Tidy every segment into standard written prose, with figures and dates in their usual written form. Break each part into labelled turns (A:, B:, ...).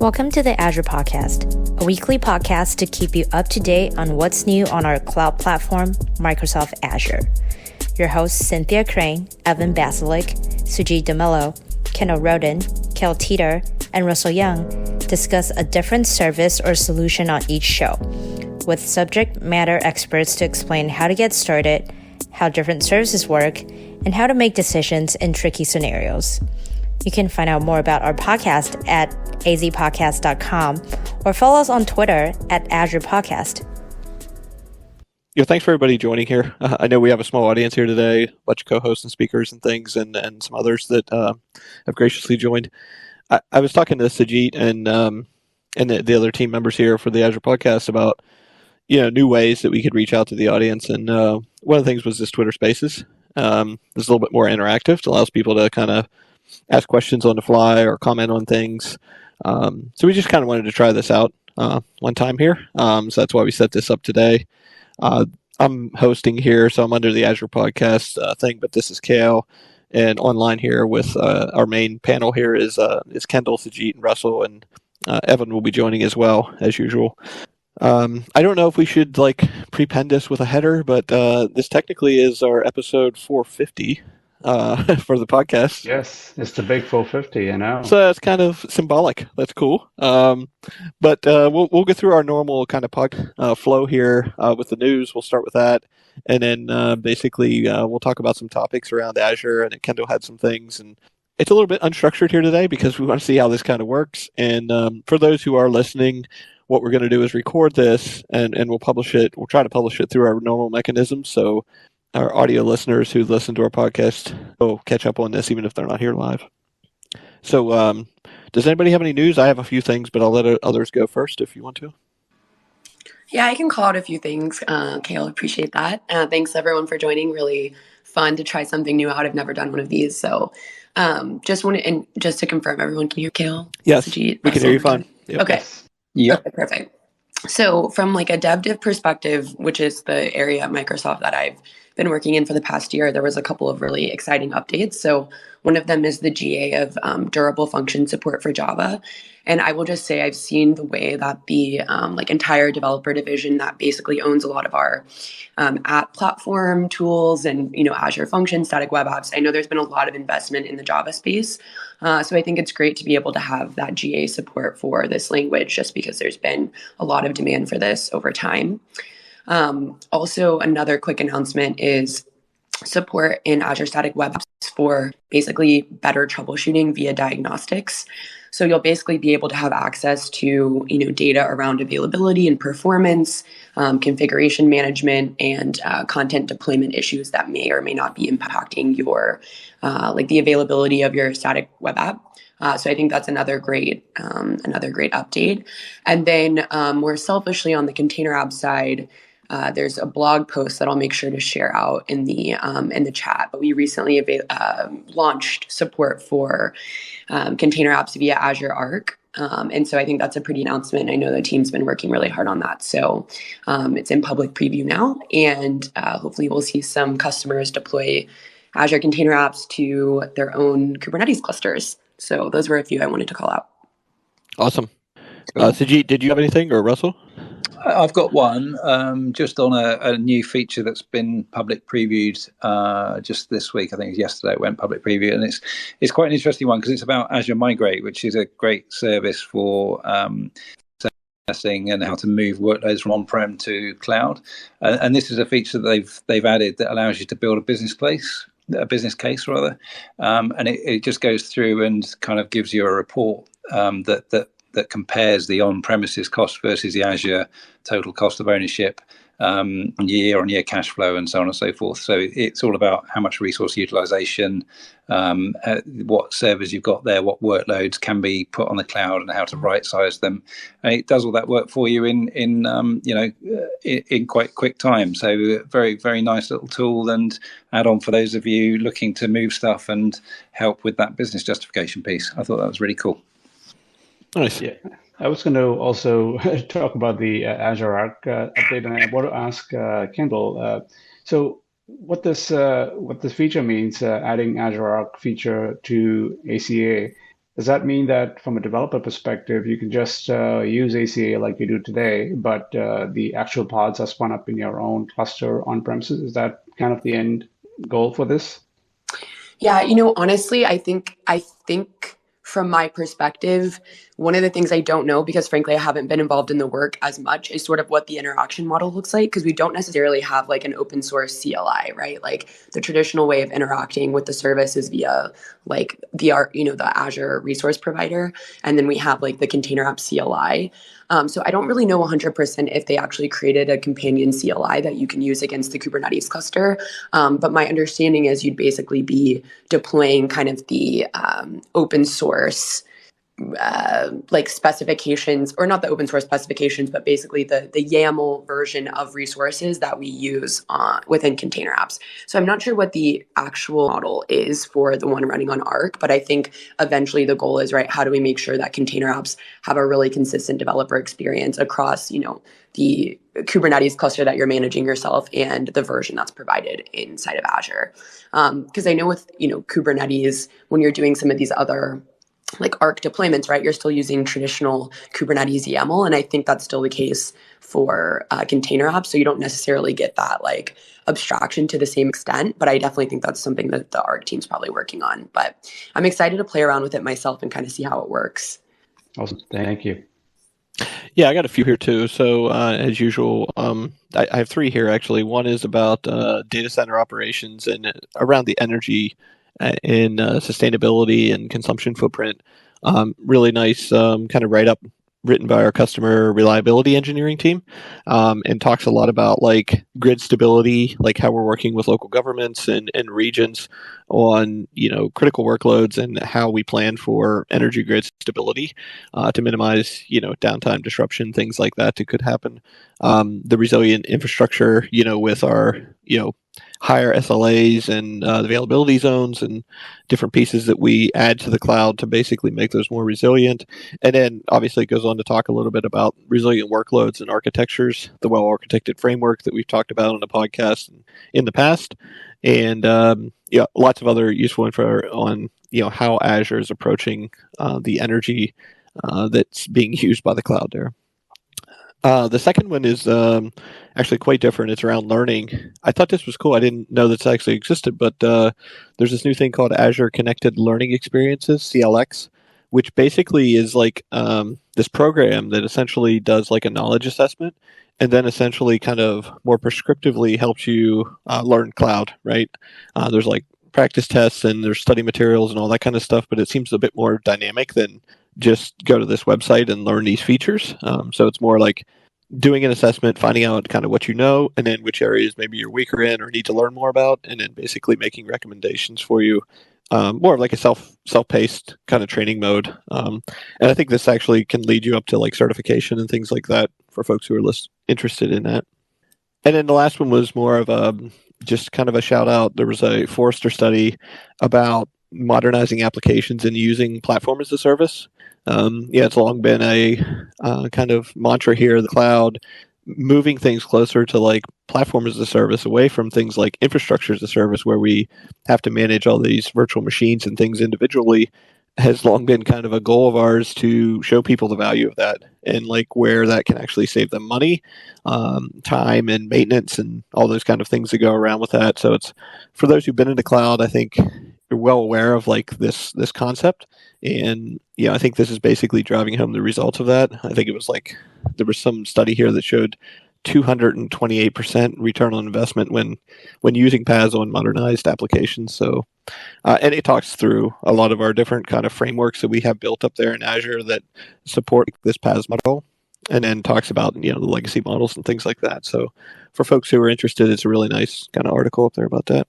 A: Welcome to the Azure Podcast, a weekly podcast to keep you up to date on what's new on our cloud platform, Microsoft Azure. Your hosts Cynthia Crane, Evan Basilik, Sujit DeMello, Kendall Roden, Kel Teeter, and Russell Young discuss a different service or solution on each show, with subject matter experts to explain how to get started, how different services work, and how to make decisions in tricky scenarios. You can find out more about our podcast at azpodcast.com or follow us on Twitter at Azure Podcast.
B: Yeah, thanks for everybody joining here. I know we have a small audience here today, a bunch of co-hosts and speakers and things, and some others that have graciously joined. I was talking to Sujit and the other team members here for the Azure Podcast about new ways that we could reach out to the audience, and one of the things was this Twitter Spaces. It's a little bit more interactive. It allows people to kind of ask questions on the fly or comment on things. So we just kind of wanted to try this out one time here. So that's why we set this up today. I'm hosting here, so I'm under the Azure Podcast thing, but this is Kale. And online here with our main panel here is Kendall, Sujit, and Russell, and Evan will be joining as well, as usual. I don't know if we should prepend this with a header, but this technically is our episode 450 for the podcast.
C: Yes, it's the big 450,
B: So it's kind of symbolic. That's cool. But we'll go through our normal kind of flow here with the news. We'll start with that, and then basically we'll talk about some topics around Azure. And Kendall had some things, and it's a little bit unstructured here today because we want to see how this kind of works. And for those who are listening, what we're going to do is record this, and we'll publish it. We'll try to publish it through our normal mechanisms. So our audio listeners who listen to our podcast will catch up on this even if they're not here live. So does anybody have any news? I have a few things, but I'll let others go first if you want to.
D: Yeah, I can call out a few things. Kale, appreciate that. Thanks everyone for joining. Really fun to try something new out. I've never done one of these. So just to confirm, everyone can hear Kale?
B: Yes,
D: Sujit,
B: we can hear you fine.
D: Yep. Okay.
B: Yep.
D: Okay, perfect. So from a dev div perspective, which is the area at Microsoft that I've been working in for the past year, there was a couple of really exciting updates. So one of them is the GA of durable function support for Java. And I will just say I've seen the way that the entire developer division that basically owns a lot of our app platform tools and Azure Functions, static web apps. I know there's been a lot of investment in the Java space. So I think it's great to be able to have that GA support for this language just because there's been a lot of demand for this over time. Also, another quick announcement is support in Azure Static Web Apps for basically better troubleshooting via diagnostics. So you'll basically be able to have access to data around availability and performance, configuration management, and content deployment issues that may or may not be impacting your the availability of your static web app. So I think that's another great update. And then more selfishly on the container app side, there's a blog post that I'll make sure to share out in the chat. But we recently launched support for container apps via Azure Arc. And so I think that's a pretty announcement. I know the team's been working really hard on that. So it's in public preview now. And hopefully we'll see some customers deploy Azure container apps to their own Kubernetes clusters. So those were a few I wanted to call out.
B: Awesome. Sujit, did you have anything, or Russell?
E: I've got one just on a new feature that's been public previewed just this week. I think it was yesterday it went public preview, and it's quite an interesting one because it's about Azure Migrate, which is a great service for testing and how to move workloads from on-prem to cloud. And this is a feature that they've added that allows you to build a business case, and it just goes through and kind of gives you a report that compares the on-premises cost versus the Azure total cost of ownership, year-on-year cash flow, and so on and so forth. So it's all about how much resource utilization, what servers you've got there, what workloads can be put on the cloud, and how to right-size them. And it does all that work for you in quite quick time. So very, very nice little tool and add-on for those of you looking to move stuff and help with that business justification piece. I thought that was really cool.
B: Nice.
C: Yeah, I was going to also talk about the Azure Arc update, and I want to ask Kendall. So, what this feature means, adding Azure Arc feature to ACA, Does that mean that from a developer perspective, you can just use ACA like you do today, but the actual pods are spun up in your own cluster on premises? Is that kind of the end goal for this?
D: Yeah, honestly, I think from my perspective, one of the things I don't know, because frankly I haven't been involved in the work as much, is sort of what the interaction model looks like, because we don't necessarily have like an open source CLI, right? Like the traditional way of interacting with the service is via like the Azure resource provider, and then we have like the container app CLI. So I don't really know 100% if they actually created a companion CLI that you can use against the Kubernetes cluster. But my understanding is you'd basically be deploying kind of the open source like specifications, or not the open source specifications, but basically the YAML version of resources that we use within container apps. So I'm not sure what the actual model is for the one running on Arc, but I think eventually the goal is, right, how do we make sure that container apps have a really consistent developer experience across, the Kubernetes cluster that you're managing yourself and the version that's provided inside of Azure. Because I know with, Kubernetes, when you're doing some of these other like Arc deployments, right, you're still using traditional Kubernetes YAML. And I think that's still the case for container apps. So you don't necessarily get that like abstraction to the same extent. But I definitely think that's something that the Arc team's probably working on. But I'm excited to play around with it myself and kind of see how it works.
C: Awesome. Thank you.
B: Yeah, I got a few here too. So as usual, I have three here actually. One is about data center operations and around the energy and sustainability and consumption footprint. Really nice kind of write up written by our customer reliability engineering team, and talks a lot about like grid stability, like how we're working with local governments and regions on critical workloads and how we plan for energy grid stability to minimize downtime, disruption, things like that that could happen. The resilient infrastructure, with our higher SLAs and availability zones and different pieces that we add to the cloud to basically make those more resilient. And then obviously it goes on to talk a little bit about resilient workloads and architectures, the well-architected framework that we've talked about on the podcast in the past. And lots of other useful info on how Azure is approaching the energy that's being used by the cloud there. The second one is actually quite different. It's around learning. I thought this was cool. I didn't know this actually existed, but there's this new thing called Azure Connected Learning Experiences, CLX, which basically is like this program that essentially does like a knowledge assessment and then essentially kind of more prescriptively helps you learn cloud, right? There's like practice tests and there's study materials and all that kind of stuff, but it seems a bit more dynamic than just go to this website and learn these features. So it's more like doing an assessment, finding out kind of what you know, and then which areas maybe you're weaker in or need to learn more about, and then basically making recommendations for you. More of like a self-paced kind of training mode. And I think this actually can lead you up to like certification and things like that for folks who are interested in that. And then the last one was more of just kind of a shout out. There was a Forrester study about modernizing applications and using platform as a service. It's long been a kind of mantra here in the cloud, moving things closer to like platform as a service, away from things like infrastructure as a service, where we have to manage all these virtual machines and things individually, has long been kind of a goal of ours to show people the value of that and like where that can actually save them money, time and maintenance and all those kind of things that go around with that. So it's for those who've been in the cloud, I think you're well aware of like this concept. And I think this is basically driving home the results of that. I think it was like there was some study here that showed 228% return on investment when using PaaS on modernized applications. So, and it talks through a lot of our different kind of frameworks that we have built up there in Azure that support this PaaS model, and then talks about the legacy models and things like that. So, for folks who are interested, it's a really nice kind of article up there about that.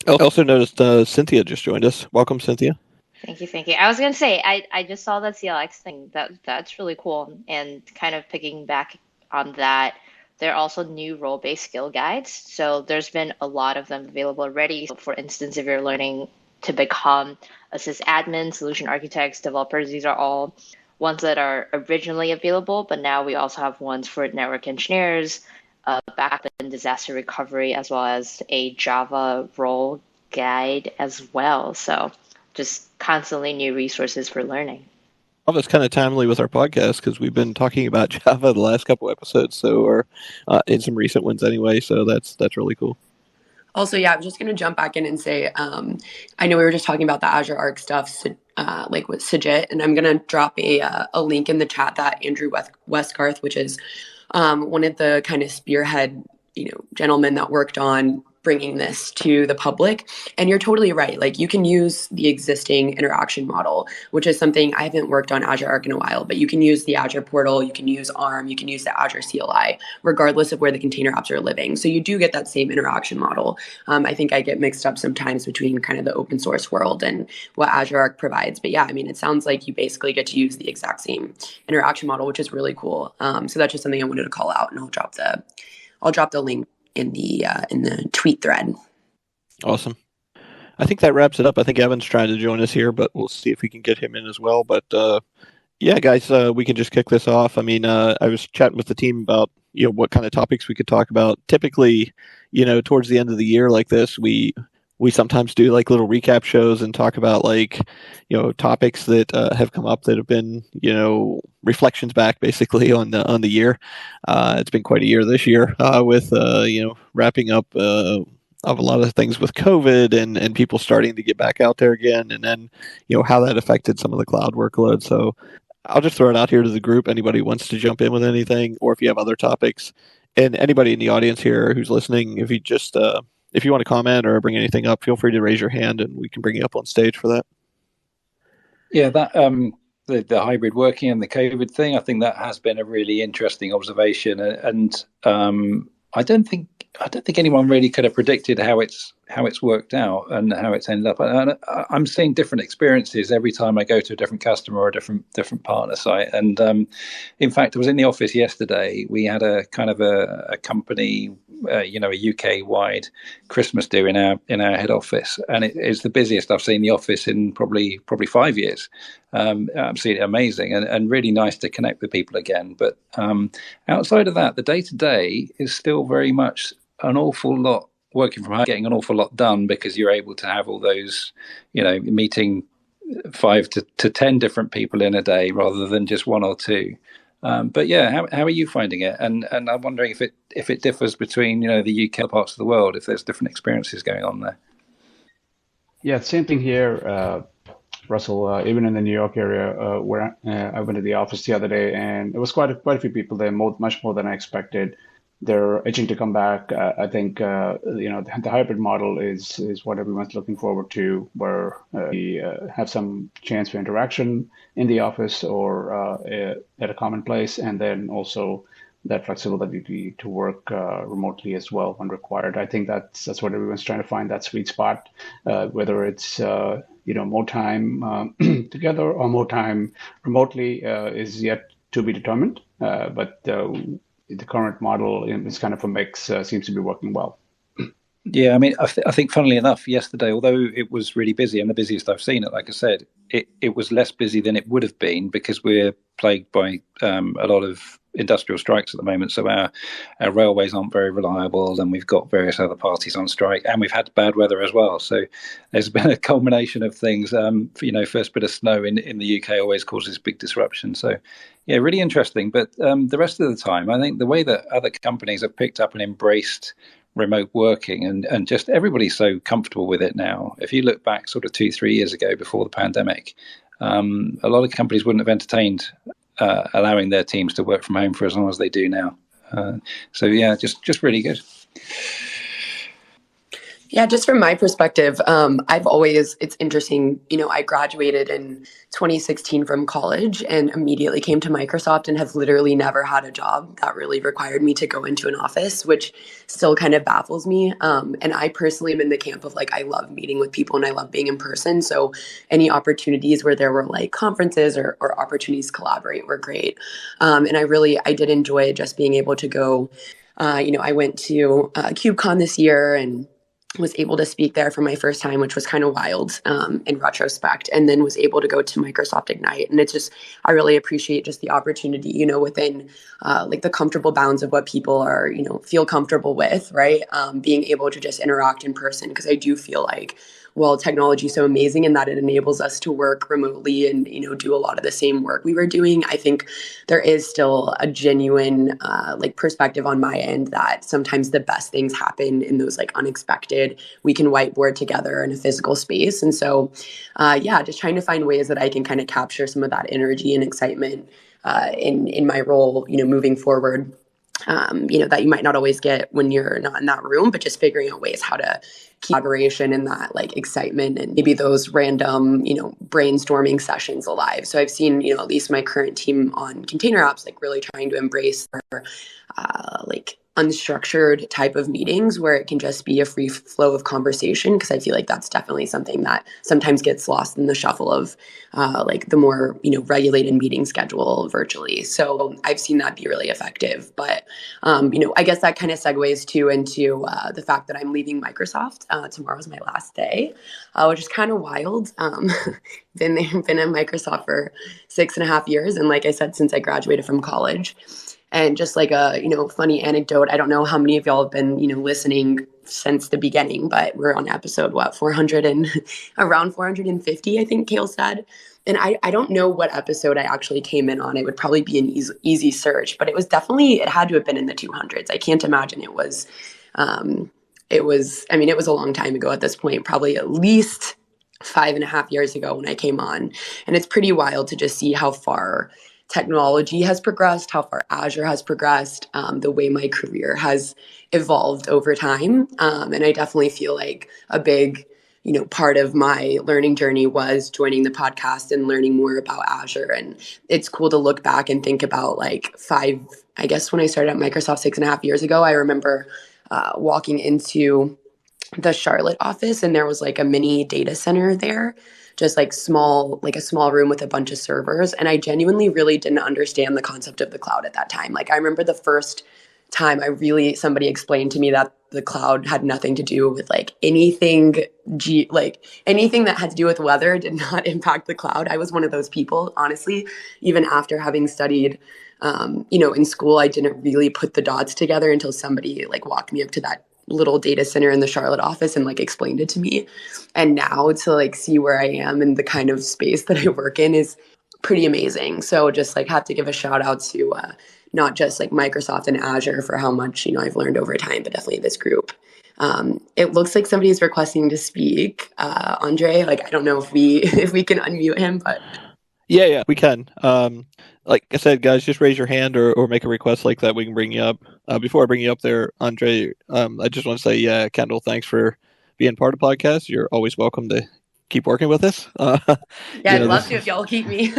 B: I also noticed Cynthia just joined us. Welcome, Cynthia.
F: Thank you. I was going to say, I just saw that CLX thing. That's really cool. And kind of picking back on that, there are also new role-based skill guides. So there's been a lot of them available already. So for instance, if you're learning to become a sysadmin, solution architects, developers, these are all ones that are originally available, but now we also have ones for network engineers, backup and disaster recovery, as well as a Java role guide as well. So just constantly new resources for learning.
B: Well, that's kind of timely with our podcast because we've been talking about Java the last couple episodes, or in some recent ones anyway. So that's really cool.
D: Also, yeah, I'm just going to jump back in and say, I know we were just talking about the Azure Arc stuff, like with Sajit, and I'm going to drop a link in the chat that Andrew Westgarth, which is one of the kind of spearhead, gentlemen that worked on bringing this to the public. And you're totally right. Like, you can use the existing interaction model, which is something I haven't worked on Azure Arc in a while, but you can use the Azure portal, you can use ARM, you can use the Azure CLI, regardless of where the container apps are living. So you do get that same interaction model. I think I get mixed up sometimes between kind of the open source world and what Azure Arc provides. But yeah, I mean, it sounds like you basically get to use the exact same interaction model, which is really cool. So that's just something I wanted to call out, and I'll drop the link in the tweet thread.
B: Awesome. I think that wraps it up. I think Evan's trying to join us here, but we'll see if we can get him in as well. But yeah, guys, we can just kick this off. I mean, I was chatting with the team about what kind of topics we could talk about. Typically, towards the end of the year like this, we sometimes do like little recap shows and talk about like topics that have come up that have been reflections back basically on the year. It's been quite a year this year with wrapping up of a lot of things with COVID and people starting to get back out there again, and then how that affected some of the cloud workload. So I'll just throw it out here to the group. Anybody who wants to jump in with anything, or if you have other topics, and anybody in the audience here who's listening, if you want to comment or bring anything up, feel free to raise your hand and we can bring you up on stage for that.
E: Yeah, that the hybrid working and the COVID thing, I think that has been a really interesting observation, and I don't think anyone really could have predicted how it's worked out and how it's ended up. I'm seeing different experiences every time I go to a different customer or a different partner site. And in fact, I was in the office yesterday. We had a kind of a company, a UK wide Christmas do in our head office, and it's the busiest I've seen the office in probably 5 years. Absolutely amazing and really nice to connect with people again. But outside of that, the day to day is still very much an awful lot working from home, getting an awful lot done because you're able to have all those, meeting 5 to 10 different people in a day rather than just one or two. But yeah, how are you finding it? And I'm wondering if it differs between the UK parts of the world, if there's different experiences going on there.
C: Yeah, same thing here, Russell. Even in the New York area, where I went to the office the other day, and it was quite a few people there, much more than I expected. They're itching to come back. I think the hybrid model is what everyone's looking forward to, where we have some chance for interaction in the office or at a common place, and then also that flexibility to work remotely as well when required. I think that's what everyone's trying to find, that sweet spot, whether it's more time together or more time remotely is yet to be determined. But the current model is kind of a mix, seems to be working well.
E: Yeah, I mean, I think funnily enough, yesterday, although it was really busy and the busiest I've seen it, like I said, it was less busy than it would have been because we're plagued by a lot of industrial strikes at the moment. So our railways aren't very reliable, and we've got various other parties on strike, and we've had bad weather as well. So there's been a culmination of things. First bit of snow in the UK always causes big disruption. So yeah, really interesting. But the rest of the time, I think the way that other companies have picked up and embraced remote working and just everybody's so comfortable with it now. If you look back sort of 2-3 years ago before the pandemic, a lot of companies wouldn't have entertained allowing their teams to work from home for as long as they do now. So yeah, just really good.
D: Yeah, just from my perspective, it's interesting, I graduated in 2016 from college and immediately came to Microsoft and have literally never had a job that really required me to go into an office, which still kind of baffles me. And I personally am in the camp of I love meeting with people and I love being in person. So any opportunities where there were conferences or opportunities to collaborate were great. And I did enjoy just being able to go, I went to KubeCon this year and was able to speak there for my first time, which was kind of wild in retrospect, and then was able to go to Microsoft Ignite. And it's just, I really appreciate just the opportunity, within the comfortable bounds of what people are, feel comfortable with, right? Being able to just interact in person, because I do feel like while technology is so amazing in that it enables us to work remotely and, do a lot of the same work we were doing, I think there is still a genuine perspective on my end that sometimes the best things happen in those unexpected, we can whiteboard together in a physical space. And so, just trying to find ways that I can kind of capture some of that energy and excitement in my role, moving forward. That you might not always get when you're not in that room, but just figuring out ways how to keep collaboration and that excitement and maybe those random, brainstorming sessions alive. So I've seen, at least my current team on container apps, really trying to embrace their, unstructured type of meetings where it can just be a free flow of conversation, because I feel like that's definitely something that sometimes gets lost in the shuffle of the more regulated meeting schedule virtually. So I've seen that be really effective. But I guess that kind of segues too into the fact that I'm leaving Microsoft. Tomorrow's my last day, which is kind of wild. Been at Microsoft for 6.5 years, and like I said, since I graduated from college. And just a funny anecdote, I don't know how many of y'all have been listening since the beginning, but we're on episode 400 and around 450, I think Kale said. And I don't know what episode I actually came in on. It would probably be an easy search, but it had to have been in the 200s. I can't imagine it was it was a long time ago at this point, probably at least 5.5 years ago when I came on. And it's pretty wild to just see how far technology has progressed, how far Azure has progressed, the way my career has evolved over time. And I definitely feel like a big, part of my learning journey was joining the podcast and learning more about Azure. And it's cool to look back and think about when I started at Microsoft 6.5 years ago, I remember walking into the Charlotte office and there was a mini data center there, just a small room with a bunch of servers. And I genuinely really didn't understand the concept of the cloud at that time. I remember the first time somebody explained to me that the cloud had nothing to do with anything, anything that had to do with weather did not impact the cloud. I was one of those people, honestly, even after having studied, in school, I didn't really put the dots together until somebody walked me up to that little data center in the Charlotte office and explained it to me. And now to see where I am and the kind of space that I work in is pretty amazing. So just have to give a shout out to not just Microsoft and Azure for how much I've learned over time, but definitely this group. It looks like somebody's requesting to speak. Andre, I don't know if we can unmute him, but
B: Yeah, we can. Like I said, guys, just raise your hand or make a request like that. We can bring you up. Before I bring you up there, Andre, I just want to say, Kendall, thanks for being part of the podcast. You're always welcome to keep working with us.
D: I'd love to if y'all keep me.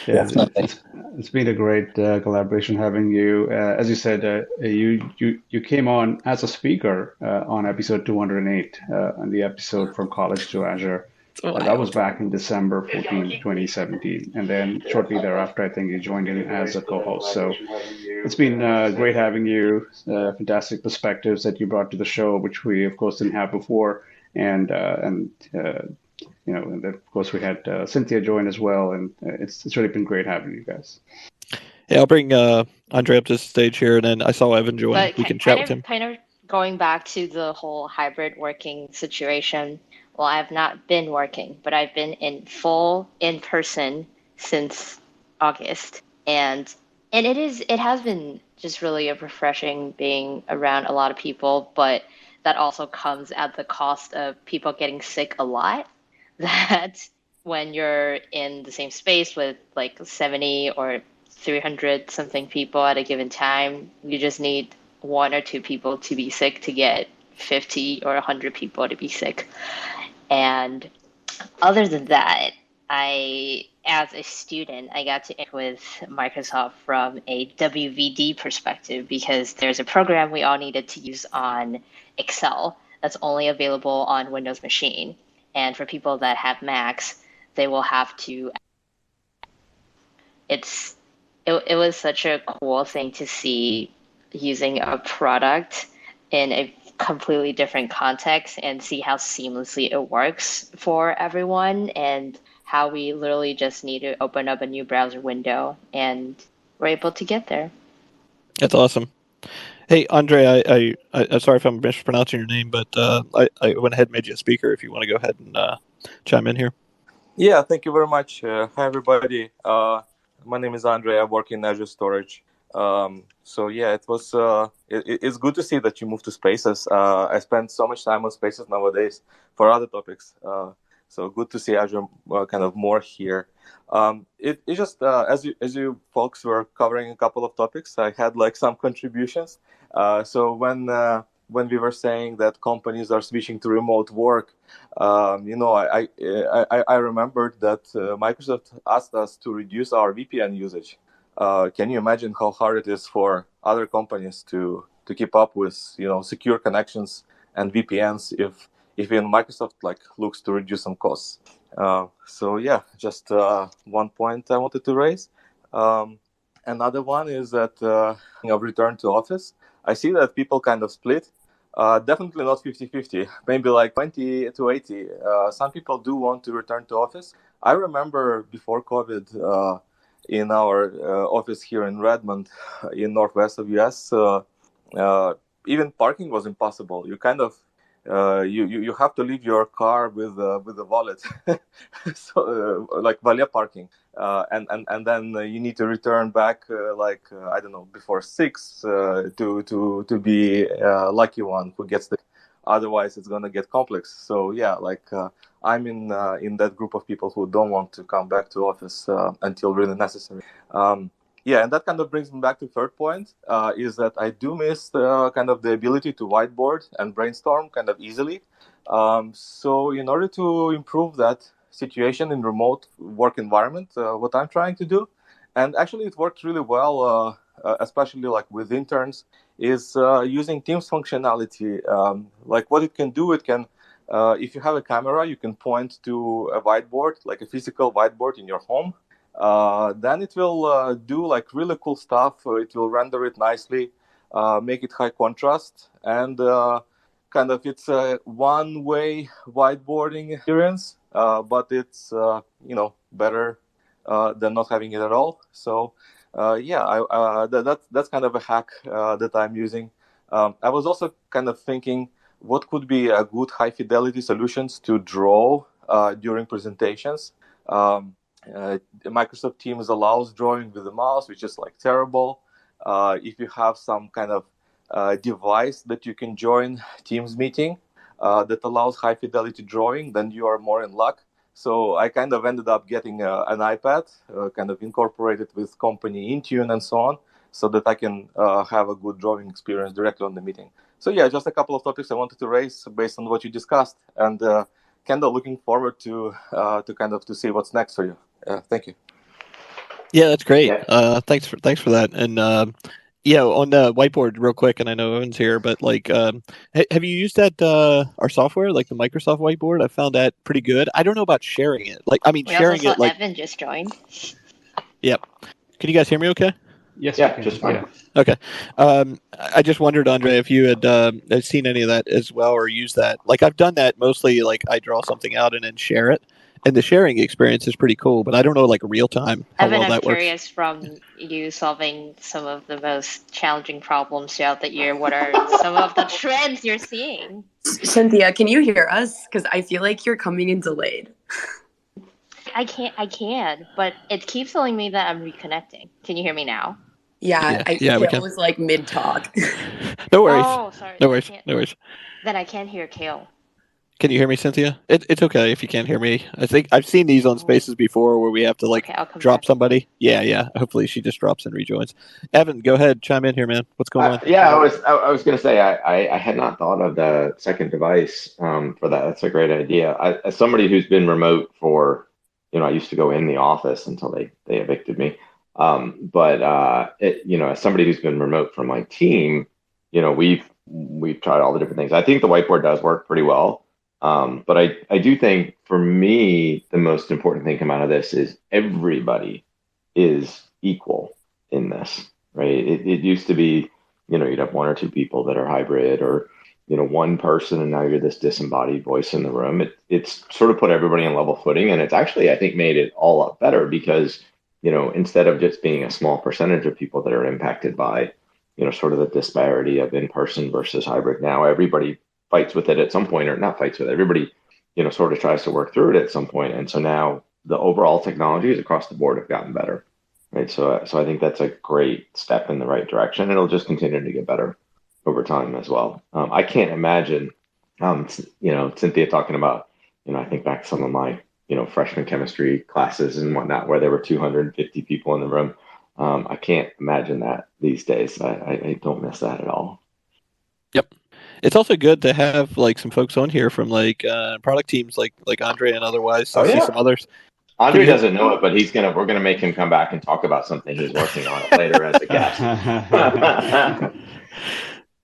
C: It's been a great collaboration having you. As you said, you came on as a speaker on episode 208, on the episode From College to Azure. That was back in December 14, 2017. And then shortly thereafter, I think you joined in as a co-host. So it's been great having you. Fantastic perspectives that you brought to the show, which we, of course, didn't have before. And of course, we had Cynthia join as well. And it's really been great having you guys.
B: Yeah, I'll bring Andre up to the stage here. And then I saw Evan join.
F: But
B: we can chat with him.
F: Kind of going back to the whole hybrid working situation. Well, I've not been working, but I've been in full in-person since August. And it has been just really refreshing being around a lot of people, but that also comes at the cost of people getting sick a lot. That when you're in the same space with 70 or 300 something people at a given time, you just need one or two people to be sick to get 50 or 100 people to be sick. And other than that, as a student, I got to interact with Microsoft from a WVD perspective because there's a program we all needed to use on Excel that's only available on Windows machine. And for people that have Macs, they will have to. It was such a cool thing to see using a product in a completely different context and see how seamlessly it works for everyone and how we literally just need to open up a new browser window and we're able to get there.
B: That's awesome. Hey, Andre, I'm sorry if I'm mispronouncing your name, but I went ahead and made you a speaker if you want to go ahead and chime in here.
G: Yeah, thank you very much. Hi, everybody. My name is Andre. I work in Azure Storage. So yeah, it's good to see that you moved to Spaces. I spend so much time on Spaces nowadays for other topics. So good to see Azure kind of more here. It just as you folks were covering a couple of topics, I had like some contributions. So when we were saying that companies are switching to remote work, I remembered that Microsoft asked us to reduce our VPN usage. Can you imagine how hard it is for other companies to keep up with secure connections and VPNs if even Microsoft like looks to reduce some costs? So yeah, just one point I wanted to raise. Another one is that of return to office. I see that people kind of split. Definitely not 50-50, maybe like 20 to 80. Some people do want to return to office. I remember before COVID, in our office here in Redmond, in northwest of US, even parking was impossible. You kind of you have to leave your car with a wallet, so like valet parking, and then you need to return back I don't know, before 6 to be lucky one who gets the. Otherwise, it's gonna get complex. So yeah, I'm in that group of people who don't want to come back to office until really necessary. Yeah, and that kind of brings me back to third point, is that I do miss kind of the ability to whiteboard and brainstorm kind of easily. So in order to improve that situation in remote work environment, what I'm trying to do, and actually it worked really well, especially like with interns, is using Teams functionality. Like what it can do, it can, if you have a camera, you can point to a whiteboard, like a physical whiteboard in your home. Then it will do like really cool stuff. It will render it nicely, make it high contrast, and kind of it's a one-way whiteboarding experience, but it's better than not having it at all. So yeah, that's kind of a hack that I'm using. I was also kind of thinking what could be a good high fidelity solutions to draw during presentations. Microsoft Teams allows drawing with the mouse, which is like terrible. If you have some kind of device that you can join Teams meeting that allows high fidelity drawing, then you are more in luck. So I kind of ended up getting an iPad, kind of incorporated with company Intune and so on, so that I can have a good drawing experience directly on the meeting. So yeah, just a couple of topics I wanted to raise based on what you discussed, and kind of looking forward to see what's next for you. Thank you.
B: Yeah, that's great. Thanks for that. And on the whiteboard, real quick, and I know Evan's here, but have you used that our software, like the Microsoft Whiteboard? I found that pretty good. I don't know about sharing it. Sharing it.
F: Evan just joined.
B: Yep. Can you guys hear me? Okay.
C: Yes.
H: Yeah, just fine.
C: Yeah.
B: Okay. I just wondered, Andre, if you had seen any of that as well or used that. Like I've done that mostly. Like I draw something out and then share it. And the sharing experience is pretty cool, but I don't know, like real time, how
F: Evan,
B: well that
F: I'm
B: works.
F: curious from you solving some of the most challenging problems throughout the year, what are some of the trends you're seeing?
D: Cynthia, can you hear us? Because I feel like you're coming in delayed.
F: I can, but it keeps telling me that I'm reconnecting. Can you hear me now?
D: Yeah,
B: we can.
D: Kale was like mid-talk.
B: No worries.
F: Oh, sorry.
B: No worries.
F: Then I can't hear Kale.
B: Can you hear me, Cynthia? It's okay if you can't hear me. I think I've seen these on Spaces before where we have to drop somebody. Yeah. Hopefully she just drops and rejoins. Evan, go ahead, chime in here, man. What's going on?
H: Yeah, I was going to say I had not thought of the second device for that. That's a great idea. As somebody who's been remote for, I used to go in the office until they evicted me. But as somebody who's been remote from my team, we've tried all the different things. I think the whiteboard does work pretty well. But I do think for me, the most important thing come out of this is everybody is equal in this, right? It used to be, you'd have one or two people that are hybrid or, one person, and now you're this disembodied voice in the room. It's sort of put everybody on level footing. And it's actually, I think, made it all up better because, instead of just being a small percentage of people that are impacted by sort of the disparity of in-person versus hybrid. Now everybody fights with it at some point, or not fights with it. Everybody, sort of tries to work through it at some point. And so now the overall technologies across the board have gotten better, right? So I think that's a great step in the right direction. It'll just continue to get better over time as well. I can't imagine, Cynthia talking about, I think back to some of my, freshman chemistry classes and whatnot, where there were 250 people in the room. I can't imagine that these days. I don't miss that at all.
B: Yep. It's also good to have like some folks on here from like product teams like Andre and otherwise to see some others.
H: Andre doesn't know it, but we're gonna make him come back and talk about something he's working on later as a guest.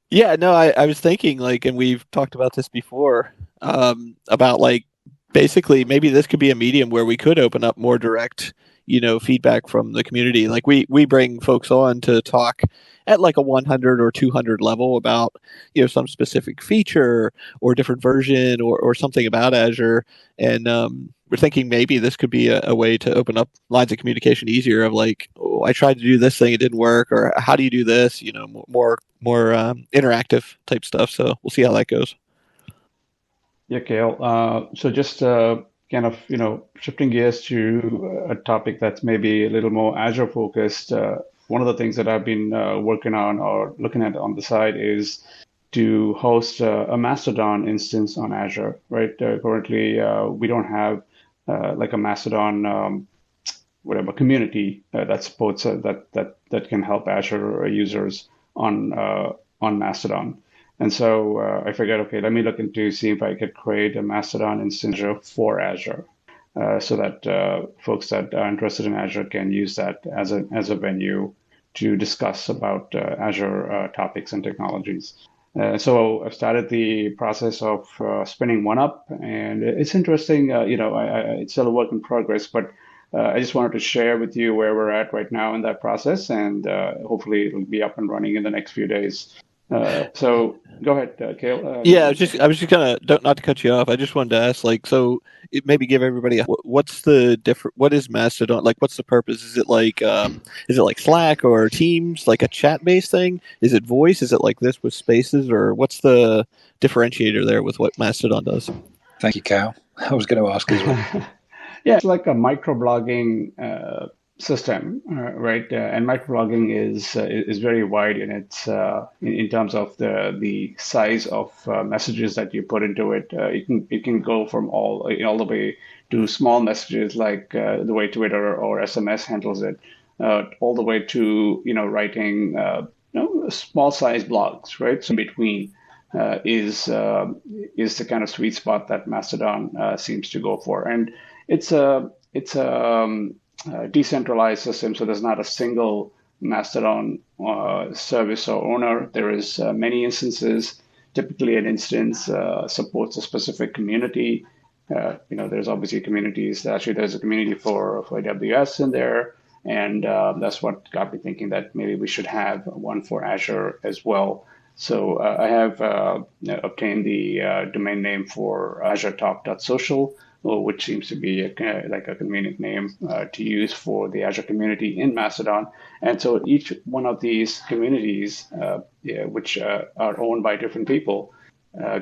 B: Yeah, no, I was thinking like, and we've talked about this before, about like basically maybe this could be a medium where we could open up more direct, feedback from the community. Like we bring folks on to talk at like a 100 or 200 level about, some specific feature or different version or something about Azure. And we're thinking maybe this could be a way to open up lines of communication easier of like, oh, I tried to do this thing, it didn't work, or how do you do this? More interactive type stuff. So we'll see how that goes.
C: Yeah, Kale. So just kind of, shifting gears to a topic that's maybe a little more Azure focused. One of the things that I've been working on or looking at on the side is to host a Mastodon instance on Azure, right? Currently, we don't have like a Mastodon whatever community that supports that can help Azure users on Mastodon. And so I figured, okay, let me look into see if I could create a Mastodon instance for Azure, so that folks that are interested in Azure can use that as a venue to discuss about Azure topics and technologies. So I've started the process of spinning one up, and it's interesting. It's still a work in progress, but I just wanted to share with you where we're at right now in that process, and hopefully it'll be up and running in the next few days. So go ahead, Kale.
B: Yeah, I was just gonna, not to cut you off. I just wanted to ask, like, so maybe give everybody what's the different. What is Mastodon? Like, what's the purpose? Is it like Slack or Teams, like a chat based thing? Is it voice? Is it like this with spaces, or what's the differentiator there with what Mastodon does?
E: Thank you, Cal. I was going to ask as well.
C: Yeah, it's like a microblogging system, right? And microblogging is very wide in its in terms of the size of messages that you put into it. It can go from all the way to small messages like the way Twitter or SMS handles it, all the way to writing small size blogs, right? So in between is the kind of sweet spot that Mastodon seems to go for, and it's a decentralized system, so there's not a single Mastodon service or owner. There is many instances. Typically, an instance supports a specific community. There's obviously communities. Actually, there's a community for AWS in there, and that's what got me thinking that maybe we should have one for Azure as well. So I have obtained the domain name for azuretalk.social, which seems to be like a convenient name to use for the Azure community in Mastodon. And so each one of these communities, which are owned by different people,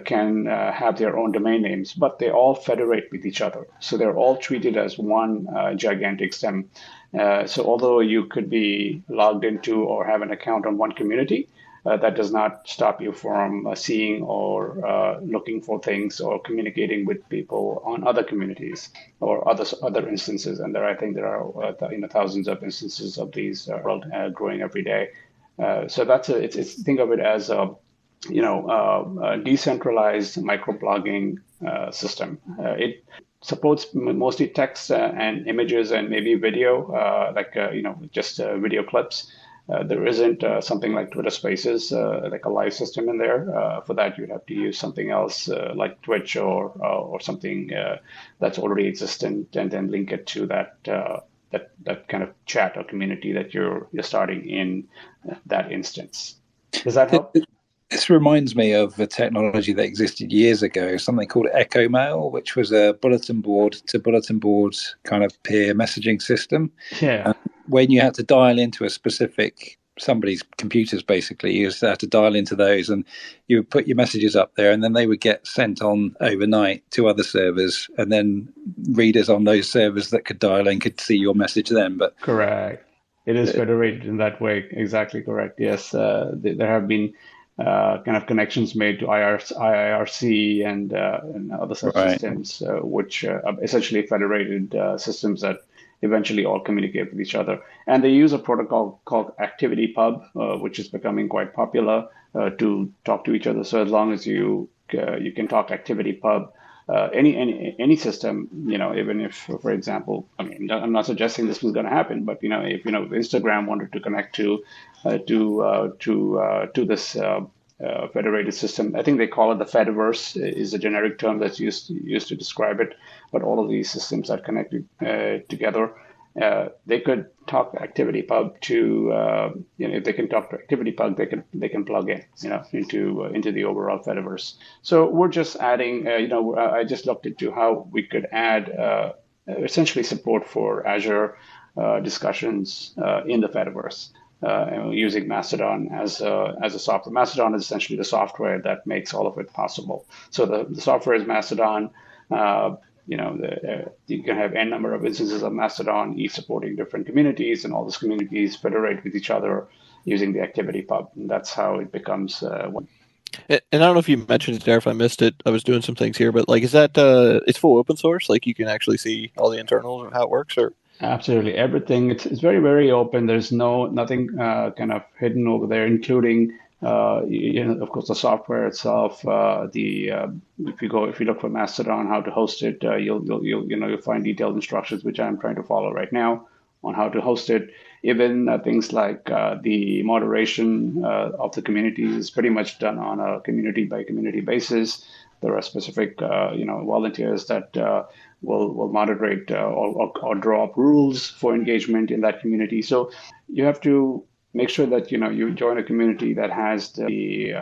C: can have their own domain names, but they all federate with each other. So they're all treated as one gigantic stem. So although you could be logged into or have an account on one community, that does not stop you from seeing or looking for things or communicating with people on other communities or other instances. And I think there are thousands of instances of these growing every day. So it's think of it as a decentralized microblogging system. It supports mostly text and images and maybe video, just video clips. There isn't something like Twitter Spaces, like a live system in there. For that, you'd have to use something else like Twitch or something that's already existent, and then link it to that kind of chat or community that you're starting in that instance. Does that help?
E: This reminds me of a technology that existed years ago, something called Echo Mail, which was a bulletin board to bulletin board kind of peer messaging system.
C: Yeah.
E: When you had to dial into a specific somebody's computers. Basically, you just had to dial into those, and you would put your messages up there, and then they would get sent on overnight to other servers, and then readers on those servers that could dial in could see your message then. But
C: correct. It is federated in that way. Exactly correct. Yes, there have been kind of connections made to IIRC and other such systems, which are essentially federated systems that eventually all communicate with each other. And they use a protocol called ActivityPub, which is becoming quite popular to talk to each other. So as long as you can talk ActivityPub, any system, even if, for example, I mean, I'm not suggesting this was going to happen, but if Instagram wanted to connect to this federated system, I think they call it the Fediverse is a generic term that's used to describe it. But all of these systems are connected together. They could talk to ActivityPub to, if they can talk to ActivityPub, they can plug in, into the overall Fediverse. So we're just adding, I just looked into how we could add essentially support for Azure discussions in the Fediverse. Using Mastodon as a software. Mastodon is essentially the software that makes all of it possible. So the software is Mastodon. You can have n number of instances of Mastodon, each supporting different communities, and all those communities federate with each other using the ActivityPub. And that's how it becomes one.
B: And I don't know if you mentioned it there, if I missed it. I was doing some things here, but is that it's full open source? Like you can actually see all the internals of how it works, or?
C: Absolutely, everything. It's very, very open. There's nothing kind of hidden over there, including of course, the software itself. If you look for Mastodon, how to host it, you'll find detailed instructions, which I'm trying to follow right now on how to host it. Even things like the moderation of the community is pretty much done on a community by community basis. There are specific volunteers that will moderate or draw up rules for engagement in that community. So you have to make sure that you join a community that has the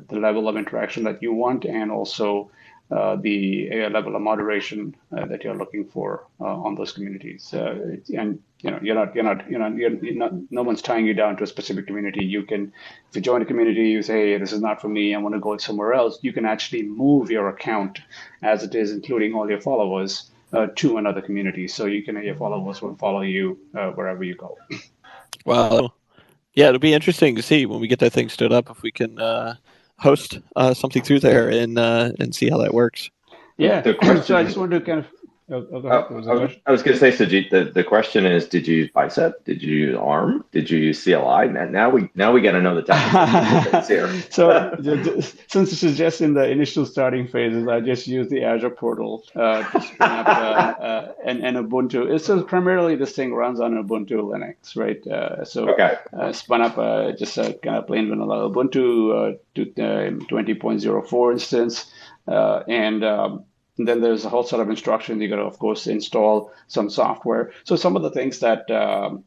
C: level of interaction that you want, and also the level of moderation that you're looking for on those communities. And no one's tying you down to a specific community. You can, if you join a community, you say, hey, this is not for me, I want to go somewhere else. You can actually move your account as it is, including all your followers, to another community. So your followers will follow you wherever you go.
B: Wow. Yeah, it'll be interesting to see when we get that thing stood up if we can host something through there and see how that works.
C: Yeah. So I just wanted to kind of. Go ahead.
H: I was going to say, Sujit, the question is: did you use Bicep? Did you use ARM? Did you use CLI? Now we got to know the technical things here.
C: So since this is just in the initial starting phases, I just use the Azure portal to spin up an Ubuntu. It's primarily this thing runs on Ubuntu Linux, right? Spun up just a kind of plain vanilla Ubuntu 20.04 instance, and then there's a whole set of instructions. You got to, of course, install some software. So some of the things that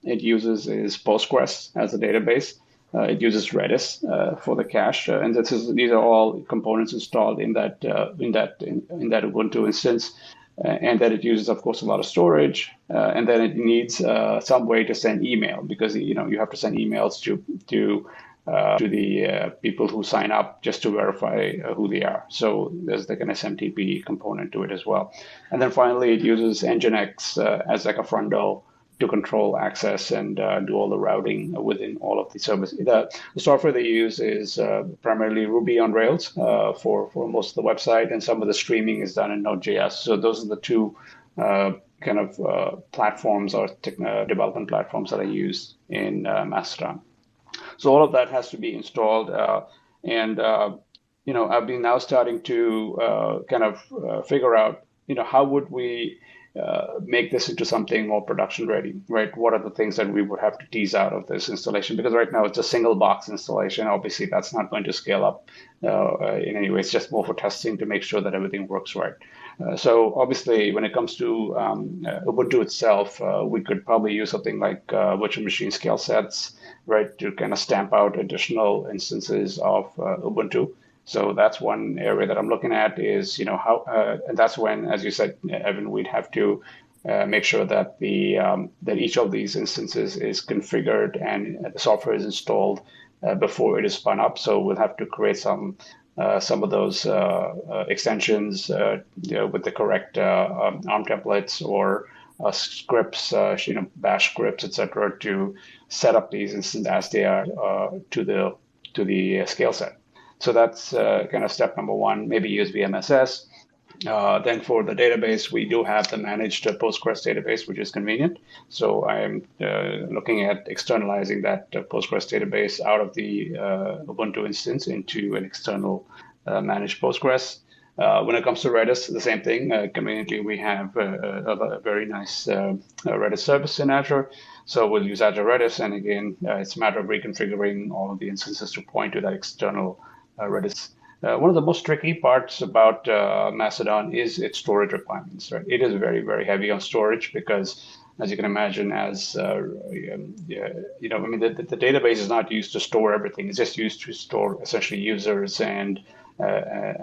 C: it uses is Postgres as a database. It uses Redis for the cache, and these are all components installed in that Ubuntu instance. And then it uses, of course, a lot of storage, and then it needs some way to send email, because you have to send emails to the people who sign up just to verify who they are. So there's like an SMTP component to it as well. And then finally, it uses Nginx as like a front door to control access and do all the routing within all of the services. The software they use is primarily Ruby on Rails for most of the website, and some of the streaming is done in Node.js. So those are the two kind of platforms or development platforms that I use in Mastodon. So all of that has to be installed, and I've been now starting to kind of figure out, how would we make this into something more production ready, right? What are the things that we would have to tease out of this installation? Because right now it's a single box installation. Obviously, that's not going to scale up in any way. It's just more for testing to make sure that everything works right. So obviously, when it comes to Ubuntu itself, we could probably use something like virtual machine scale sets, right, to kind of stamp out additional instances of Ubuntu. So that's one area that I'm looking at is, how, and that's when, as you said, Evan, we'd have to make sure that that each of these instances is configured and the software is installed before it is spun up. So we'll have to create some of those extensions with the correct ARM templates or scripts, bash scripts, etc., to set up these instances as they are to the scale set. So that's kind of step number one. Maybe use VMSS. Then for the database, we do have the managed Postgres database, which is convenient. So I'm looking at externalizing that Postgres database out of the Ubuntu instance into an external managed Postgres. When it comes to Redis, the same thing. Conveniently, we have a very nice Redis service in Azure. So we'll use Azure Redis. And again, it's a matter of reconfiguring all of the instances to point to that external Redis. One of the most tricky parts about Mastodon is its storage requirements. Right? It is very, very heavy on storage because, as you can imagine, the database is not used to store everything. It's just used to store essentially users and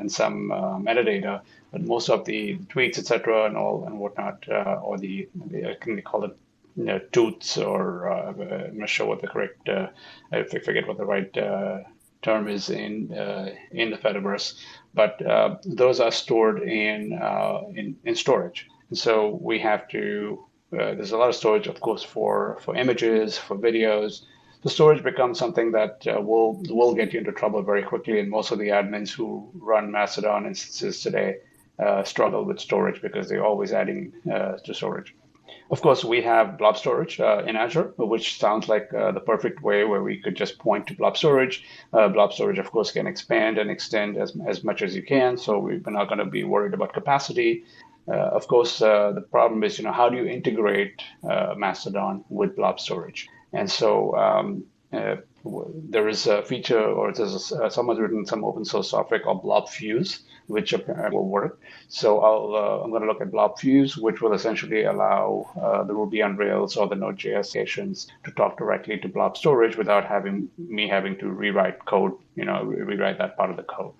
C: some metadata. But most of the tweets, etc., and whatnot, or can they call it toots, or I'm not sure what the correct. I forget what the right term is in the Fediverse, but those are stored in storage. And so we have to. There's a lot of storage, of course, for images, for videos. The storage becomes something that will get you into trouble very quickly, and most of the admins who run Mastodon instances today struggle with storage because they're always adding to storage. Of course, we have blob storage in Azure, which sounds like the perfect way where we could just point to blob storage. Blob storage, of course, can expand and extend as much as you can, so we're not going to be worried about capacity. Of course, the problem is, how do you integrate Mastodon with blob storage? And so there is a feature, or someone's written some open source software called Blob Fuse, which apparently will work. So I'm going to look at Blob Fuse, which will essentially allow the Ruby on Rails or the Node.js applications to talk directly to blob storage without having to rewrite code, rewrite that part of the code.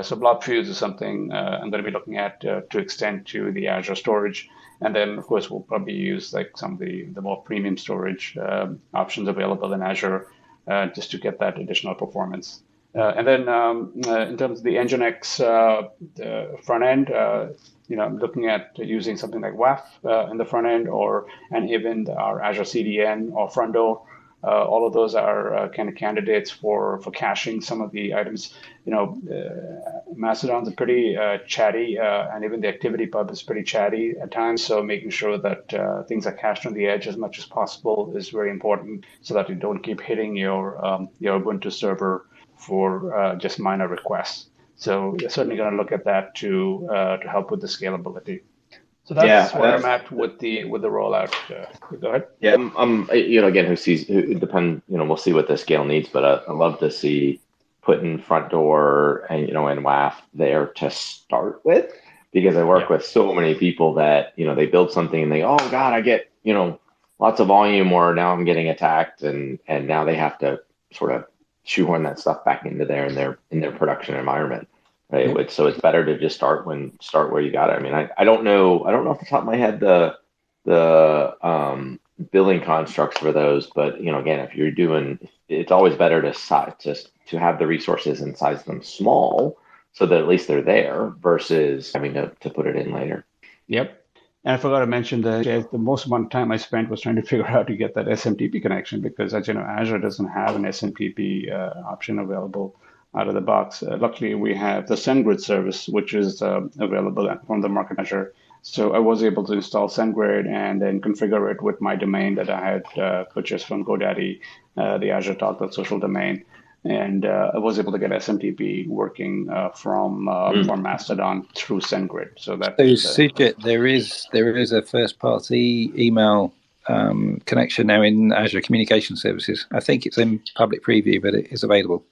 C: So Blob Fuse is something I'm going to be looking at to extend to the Azure storage. And then, of course, we'll probably use like some of the more premium storage options available in Azure just to get that additional performance. And then in terms of the Nginx front end, I'm looking at using something like WAF in the front end, and even our Azure CDN or front door. All of those are kind of candidates for caching some of the items. Mastodon's pretty chatty, and even the activity pub is pretty chatty at times. So making sure that things are cached on the edge as much as possible is very important, so that you don't keep hitting your Ubuntu server for just minor requests. So you're certainly going to look at that to help with the scalability. So that's where I'm at with the rollout. Go ahead.
H: Yeah, again, we'll see what the scale needs, but I love to see putting front door and WAF there to start with, because I work with so many people that they build something and they, oh God, I get lots of volume, or now I'm getting attacked, and now they have to sort of shoehorn that stuff back into there in their production environment. Right. Mm-hmm. So it's better to just start where you got it. I mean, I don't know off the top of my head the billing constructs for those, but again, if you're it's always better to have the resources and size them small so that at least they're there versus having to put it in later.
C: Yep. And I forgot to mention that the most amount of time I spent was trying to figure out how to get that SMTP connection, because as you know, Azure doesn't have an SMTP option available out of the box. Luckily, we have the SendGrid service, which is available from the market Azure. So I was able to install SendGrid and then configure it with my domain that I had purchased from GoDaddy, the Azure Talk.social domain. And I was able to get SMTP working from Mastodon through SendGrid. So
E: Sujit, there is a first-party email connection now in Azure Communication Services. I think it's in public preview, but it is available.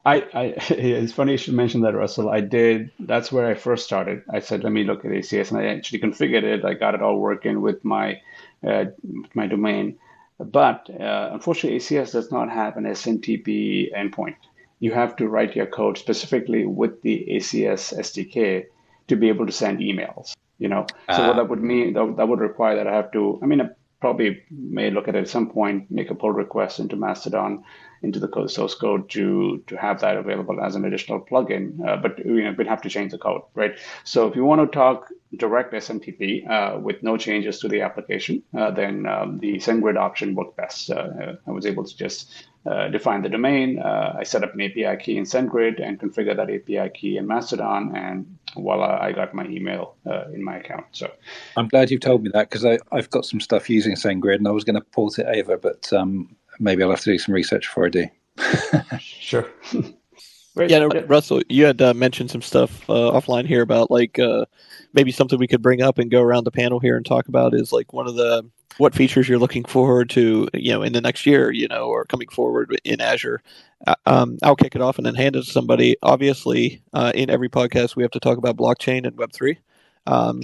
C: It's funny you should mention that, Russell. I did. That's where I first started. I said, let me look at ACS, and I actually configured it. I got it all working with my domain. But unfortunately, ACS does not have an SMTP endpoint. You have to write your code specifically with the ACS SDK to be able to send emails. So what that would mean, that would require that I have to, I probably may look at it at some point, make a pull request into Mastodon, into the source code to have that available as an additional plugin. But we'd have to change the code, right? So if you want to talk direct SMTP with no changes to the application, then the SendGrid option worked best. I was able to just define the domain. I set up an API key in SendGrid and configure that API key in Mastodon, and voila, I got my email in my account. So
E: I'm glad you've told me that, because I've got some stuff using SendGrid and I was going to port it over, but maybe I'll have to do some research before I do.
C: Sure.
B: Yeah, no, Russell, you had mentioned some stuff offline here about maybe something we could bring up and go around the panel here and talk about is one of the what features you're looking forward to, in the next year, or coming forward in Azure. I'll kick it off and then hand it to somebody. Obviously, in every podcast, we have to talk about blockchain and Web3.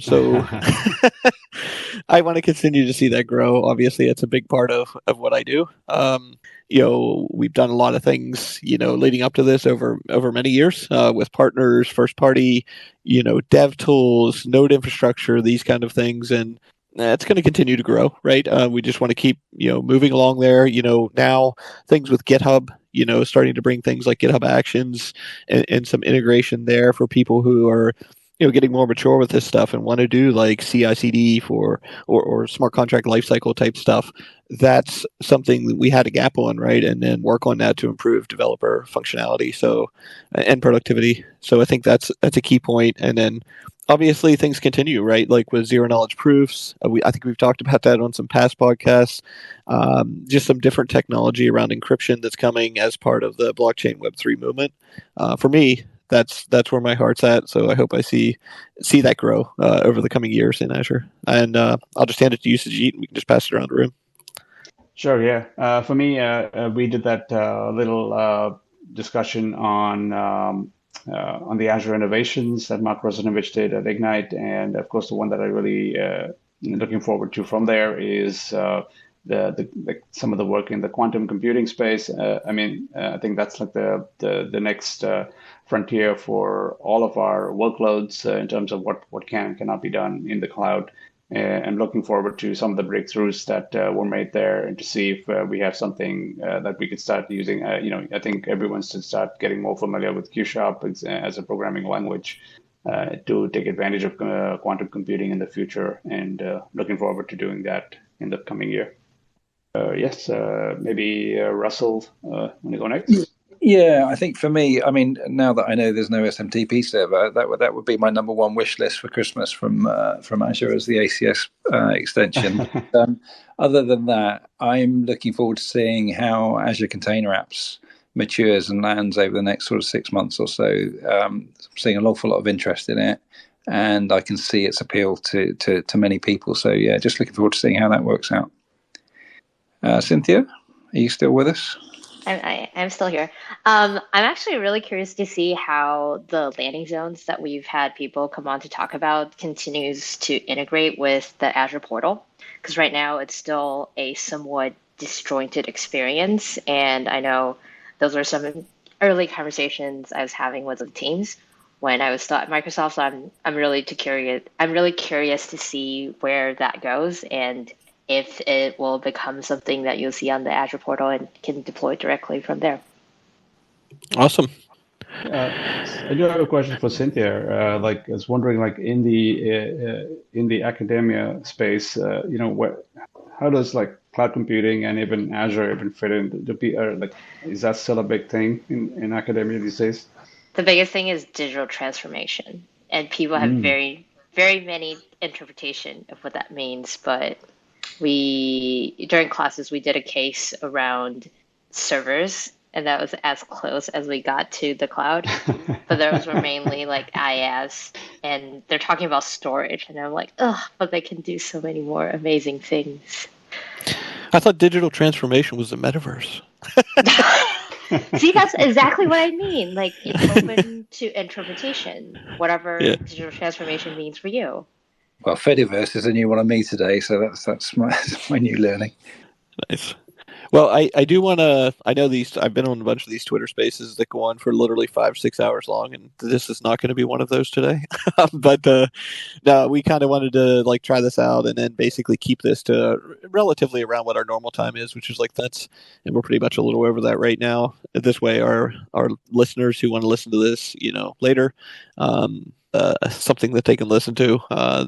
B: So I want to continue to see that grow. Obviously, it's a big part of what I do. We've done a lot of things, leading up to this over many years with partners, first party, dev tools, node infrastructure, these kind of things. And it's going to continue to grow, right? We just want to keep, moving along there. Now things with GitHub, starting to bring things like GitHub Actions and some integration there for people who are, getting more mature with this stuff and want to do like CI/CD for or smart contract lifecycle type stuff. That's something that we had a gap on, right? And then work on that to improve developer functionality, and productivity. So I think that's a key point. And then obviously things continue, right? Like with zero knowledge proofs, I think we've talked about that on some past podcasts. Just some different technology around encryption that's coming as part of the blockchain Web3 movement. For me, that's where my heart's at. So I hope I see that grow over the coming years in Azure. And I'll just hand it to you, Sajid, and we can just pass it around the room.
C: Sure, yeah. For me, we did that little discussion on the Azure innovations that Mark Rosanovich did at Ignite, and of course, the one that I really looking forward to from there is some of the work in the quantum computing space. I think that's like the next frontier for all of our workloads in terms of what can and cannot be done in the cloud. I'm looking forward to some of the breakthroughs that were made there, and to see if we have something that we could start using. I think everyone should start getting more familiar with QSharp as a programming language to take advantage of quantum computing in the future, and looking forward to doing that in the coming year. Yes, maybe Russell, want to go next?
E: Yeah, I think for me, now that I know there's no SMTP server, that would be my number one wish list for Christmas from Azure as the ACS extension. Other than that, I'm looking forward to seeing how Azure Container Apps matures and lands over the next sort of 6 months or so. I'm seeing an awful lot of interest in it, and I can see its appeal to many people. So yeah, just looking forward to seeing how that works out. Cynthia, are you still with us?
F: I'm still here. I'm actually really curious to see how the landing zones that we've had people come on to talk about continues to integrate with the Azure portal. Because right now it's still a somewhat disjointed experience. And I know those were some early conversations I was having with the teams when I was still at Microsoft. So I'm really curious to see where that goes, and if it will become something that you'll see on the Azure portal and can deploy directly from there.
B: Awesome.
C: I do have a question for Cynthia. I was wondering, in the academia space, how does cloud computing and even Azure even fit in? Is that still a big thing in academia these days?
F: The biggest thing is digital transformation, and people have very, very many interpretation of what that means, but during classes, we did a case around servers, and that was as close as we got to the cloud. But those were mainly IaaS, and they're talking about storage, and I'm like, but they can do so many more amazing things.
B: I thought digital transformation was the metaverse.
F: See, that's exactly what I mean. It's open to interpretation, whatever digital transformation means for you.
E: Well, Fediverse is a new one on me today, so that's my new learning.
B: Nice. Well, I do want to. I know I've been on a bunch of these Twitter Spaces that go on for literally 5-6 hours long, and this is not going to be one of those today. But no, we kind of wanted to like try this out, and then basically keep this to relatively around what our normal time is, which is like and we're pretty much a little over that right now. This way, our listeners who want to listen to this, later. Something that they can listen to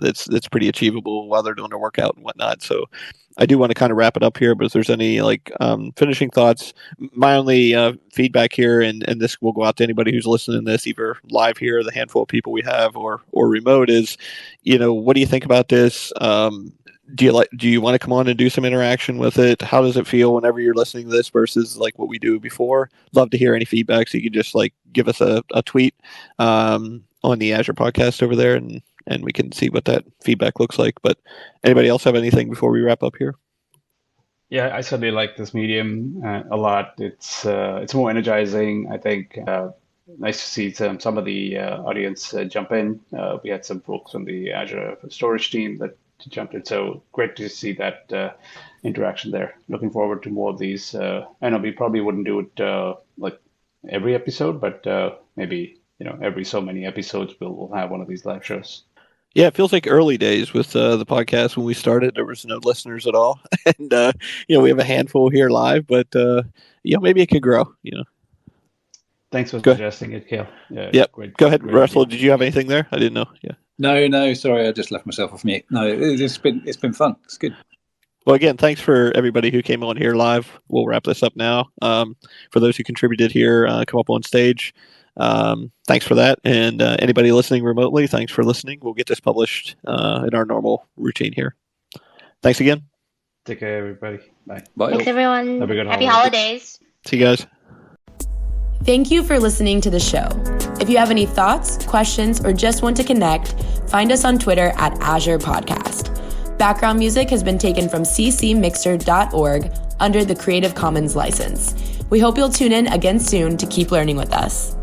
B: that's pretty achievable while they're doing their workout and whatnot. So I do want to kind of wrap it up here, but if there's any finishing thoughts, my only feedback here, and this will go out to anybody who's listening to this, either live here, the handful of people we have, or remote, is, what do you think about this? Do you want to come on and do some interaction with it? How does it feel whenever you're listening to this versus like what we do before? Love to hear any feedback. So you can just like give us a tweet on the Azure podcast over there, and we can see what that feedback looks like. But anybody else have anything before we wrap up here?
C: Yeah, I certainly like this medium a lot. It's more energizing. I think nice to see some of the audience jump in. We had some folks on the Azure storage team that jumped in, so great to see that interaction there. Looking forward to more of these. I know we probably wouldn't do it like every episode, but maybe every so many episodes we'll have one of these live shows.
B: Yeah, it feels like early days with the podcast. When we started, there was no listeners at all, and we have a handful here live, but maybe it could grow.
C: Thanks for suggesting it, Kale.
B: Yeah. Great. Go ahead, Russell. Idea. Did you have anything there? I didn't know. Yeah.
E: No. Sorry, I just left myself off mute. No, it's been fun. It's good.
B: Well, again, thanks for everybody who came on here live. We'll wrap this up now. For those who contributed here, come up on stage. Thanks for that. And anybody listening remotely, thanks for listening. We'll get this published in our normal routine here. Thanks again.
C: Take care, everybody. Bye.
F: Bye. Thanks, everyone.
C: Have a good
F: Happy holidays.
B: See you guys.
I: Thank you for listening to the show. If you have any thoughts, questions, or just want to connect, find us on Twitter at Azure Podcast. Background music has been taken from ccmixer.org under the Creative Commons license. We hope you'll tune in again soon to keep learning with us.